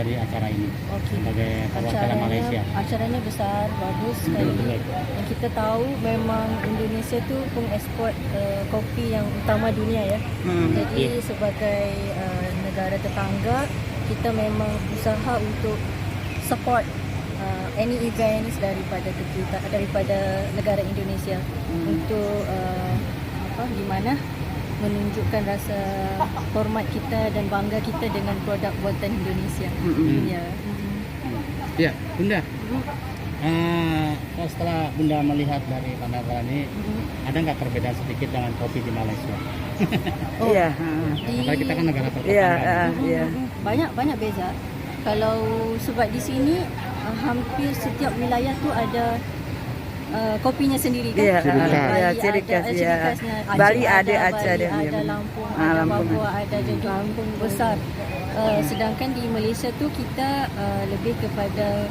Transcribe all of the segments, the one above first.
dari acara ini Okey. sebagai perwakilan Malaysia? Acaranya besar, bagus sekali. Dan kita tahu memang Indonesia tu pengeksport kopi yang utama dunia ya. Jadi sebagai negara tetangga, kita memang usaha untuk support any events daripada negara Indonesia untuk di mana menunjukkan rasa hormat kita dan bangga kita dengan produk buatan Indonesia. Ya. Ya, Bunda. Setelah Bunda melihat dari kamera ini, ada nggak perbedaan sedikit dengan kopi di Malaysia? Iya. Karena kita kan negara tetangga. Iya. Banyak beza. Kalau sebab di sini hampir setiap wilayah tu ada kopinya sendiri kan. Ciri khas. Ciri khasnya. Bali ada Bali ada, Lampung ada, Papua ada, Lampung besar. Sedangkan di Malaysia tu kita lebih kepada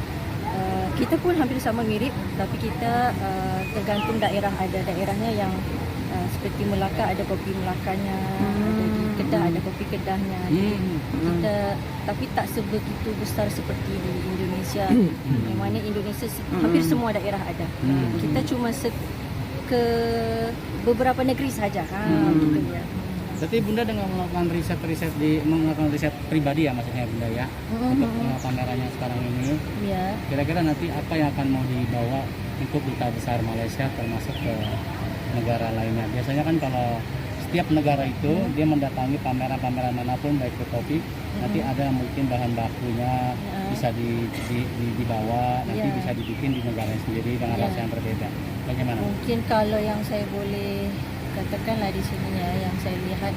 kita pun hampir sama mirip, tapi kita tergantung daerah. Ada daerahnya yang seperti Melaka ada kopi Melakanya, ada di Kedah ada kopi Kedahnya. Kita tapi tak sebegitu besar seperti di Indonesia. Yang mana Indonesia hampir semua daerah ada. Kita cuma ke beberapa negeri saja. Gitu ya. Berarti Bunda dengan melakukan riset pribadi ya maksudnya Bunda ya, untuk pamerannya sekarang ini. Ya. Kira-kira nanti apa yang akan mau dibawa untuk duta besar Malaysia termasuk ke negara lainnya? Biasanya kan kalau setiap negara itu dia mendatangi pameran-pameran manapun baik itu kopi, nanti ada mungkin bahan bakunya bisa dibawa, nanti bisa dibikin di negara sendiri dengan rasa yang berbeda. Bagaimana? Mungkin kalau yang saya boleh katakanlah di sini ya, yang saya lihat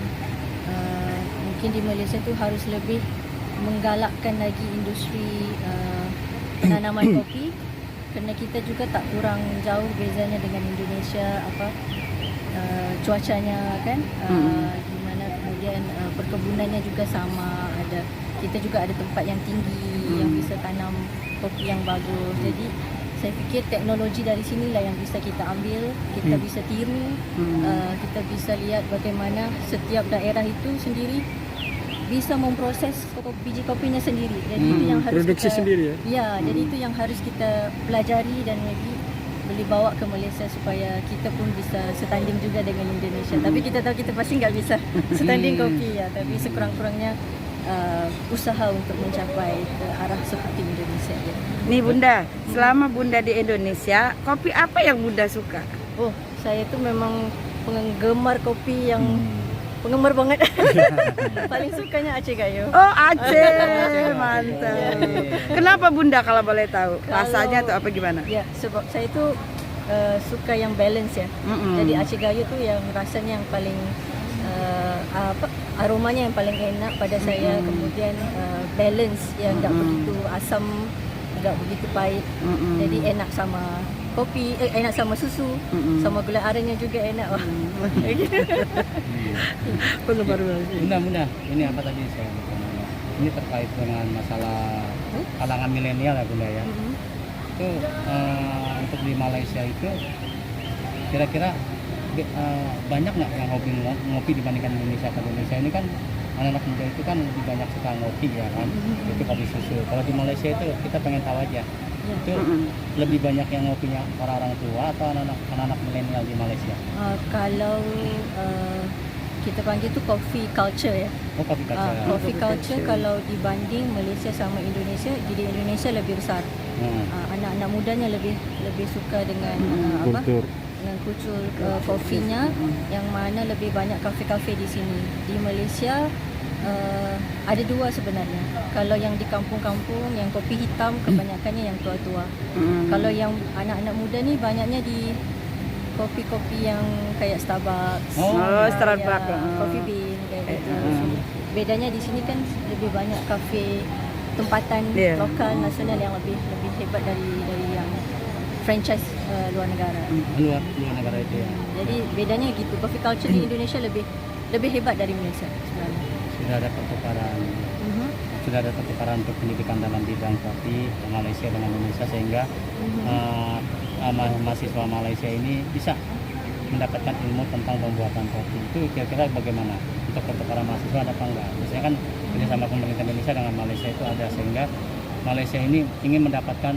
mungkin di Malaysia tu harus lebih menggalakkan lagi industri penanaman kopi, kerana kita juga tak kurang jauh bezanya dengan Indonesia, cuacanya kan, di mana kemudian perkebunannya juga sama, kita juga ada tempat yang tinggi yang bisa tanam kopi yang bagus. Jadi saya fikir teknologi dari sinilah yang bisa kita ambil, kita bisa tiru, kita bisa lihat bagaimana setiap daerah itu sendiri bisa memproses biji kopinya sendiri. Jadi itu yang harus produksi kita, sendiri ya. Ya, jadi itu yang harus kita pelajari dan maybe boleh bawa ke Malaysia supaya kita pun bisa setanding juga dengan Indonesia. Tapi kita tahu kita pasti nggak bisa setanding kopi ya. Tapi sekurang-kurangnya usaha untuk mencapai ke arah seperti Indonesia ya. Nih Bunda, selama Bunda di Indonesia, kopi apa yang Bunda suka? Oh, saya tuh memang penggemar kopi yang penggemar banget. Paling sukanya Aceh Gayo. Oh Aceh, mantap. Kenapa Bunda kalau boleh tahu? Rasanya tuh apa gimana? Ya, sebab saya tuh suka yang balance ya. Jadi Aceh Gayo tuh yang rasanya yang paling aromanya yang paling enak pada saya. Kemudian balance yang tak begitu asam, tak begitu pahit. Jadi enak sama kopi, enak sama susu, sama gula arennya juga enak. Bunda, ini apa tadi saya tanya? Ini terkait dengan masalah kalangan milenial ya Bunda ya. Itu untuk di Malaysia itu kira-kira banyak nggak yang ngopi dibandingkan Indonesia? Kalau Indonesia ini kan anak-anak muda itu kan lebih banyak suka ngopi ya kan, itu kopi susu. Kalau di Malaysia itu kita pengen tahu aja, itu lebih banyak yang ngopinya orang-orang tua atau anak-anak milenial di Malaysia? Kalau kita panggil tu coffee culture ya. Oh, coffee culture. Coffee culture kalau dibanding Malaysia sama Indonesia, di Indonesia lebih besar. Anak-anak mudanya lebih suka dengan dengan kultur kopinya, yang mana lebih banyak kafe-kafe di sini. Di Malaysia ada dua sebenarnya. Kalau yang di kampung-kampung yang kopi hitam kebanyakannya yang tua-tua. Kalau yang anak-anak muda ni banyaknya di kopi-kopi yang kayak Starbucks. Starbucks. Coffee Bean kayak gitu. Bedanya di sini kan lebih banyak kafe tempatan lokal nasional yang lebih hebat dari yang franchise luar negara. Luar negara itu ya. Jadi bedanya gitu. Coffee culture di Indonesia lebih hebat dari Malaysia sebenarnya. Sudah ada pertukaran untuk pendidikan dalam bidang kopi Malaysia dengan Indonesia, sehingga mahasiswa Malaysia ini bisa mendapatkan ilmu tentang pembuatan kopi. Itu kira-kira bagaimana untuk para mahasiswa ada apa enggak? Biasanya kan kerjasama pemerintah Indonesia dengan Malaysia itu ada, sehingga Malaysia ini ingin mendapatkan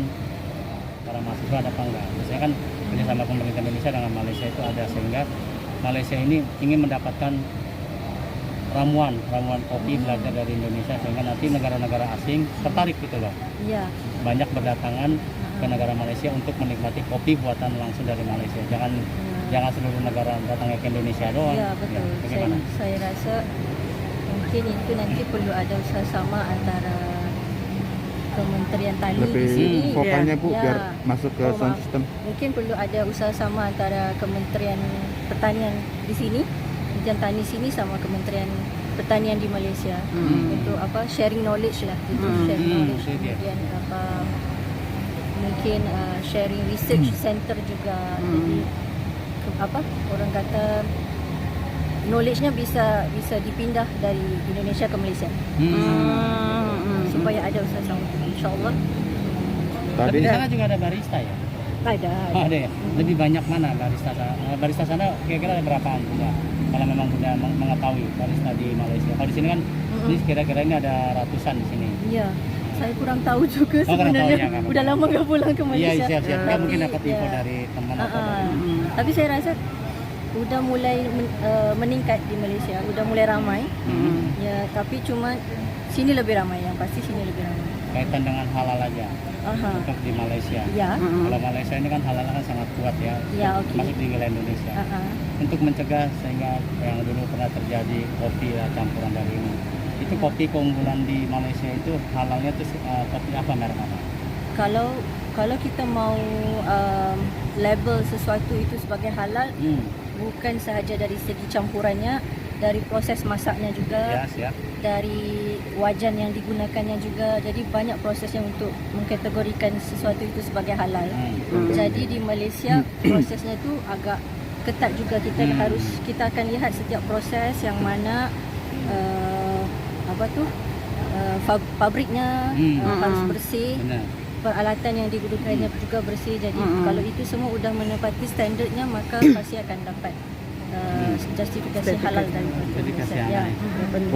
para mahasiswa ada apa enggak? Biasanya kan kerjasama pemerintah Indonesia dengan Malaysia itu ada, sehingga Malaysia ini ingin mendapatkan ramuan kopi belajar dari Indonesia, sehingga nanti negara-negara asing tertarik gitu loh. Ya. Banyak berdatangan ke negara Malaysia untuk menikmati kopi buatan langsung dari Malaysia. Jangan seluruh negara datangnya ke Indonesia doang. Ya, betul. Bagaimana? Saya rasa mungkin itu nanti perlu ada usaha sama antara Kementerian Tani di sini. Vokalnya Bu Ya. biar masuk ke sound system. Mungkin perlu ada usaha sama antara Kementerian Pertanian di sini, Kementerian Tani sini sama Kementerian Pertanian di Malaysia untuk sharing knowledge lah, sharing knowledge. Itu dia. Kemudian mungkin sharing research center juga. Jadi orang kata knowledge-nya bisa dipindah dari Indonesia ke Malaysia. Supaya ada usaha sama, insyaallah. Tapi Tadi di sana juga ada barista ya? Ada. Oh, ada ya? Lebih banyak mana barista? Barista sana kira-kira ada berapaan Bunda? Kalau memang Bunda mengetahui barista di Malaysia. Kalau di sini kan ini kira-kira ini ada ratusan di sini. Ya, saya kurang tahu juga kurang tahu, sebenarnya. ya, nggak apa-apa. Udah lama nggak pulang ke Iya, Malaysia. siap-siap. Nggak mungkin dapat info ya. dari teman atau dari... Tapi saya rasa udah mulai meningkat di Malaysia, udah mulai ramai. Ya, tapi cuma sini lebih ramai, yang pasti sini lebih ramai. Kaitan dengan halal aja untuk di Malaysia. Ya. Kalau Malaysia ini kan halal kan sangat kuat ya, Ya, oke. masuk di wilayah Indonesia. Untuk mencegah sehingga yang dulu pernah terjadi kopi campuran dari ini. Itu kopi keunggulan di Malaysia itu halalnya itu kopi apa, merek apa? Kalau kita mau label sesuatu itu sebagai halal, bukan sahaja dari segi campurannya, dari proses masaknya juga, Ya, siap. dari wajan yang digunakannya juga. Jadi banyak prosesnya untuk mengkategorikan sesuatu itu sebagai halal. Jadi di Malaysia prosesnya itu agak ketat juga. Kita akan lihat setiap proses yang mana pabriknya harus bersih. Benar. Peralatan yang digunakannya juga bersih. Jadi kalau itu semua sudah menepati standardnya, maka pasti akan dapat justifikasi halal dari Justifikasi Malaysia. halal. Ya.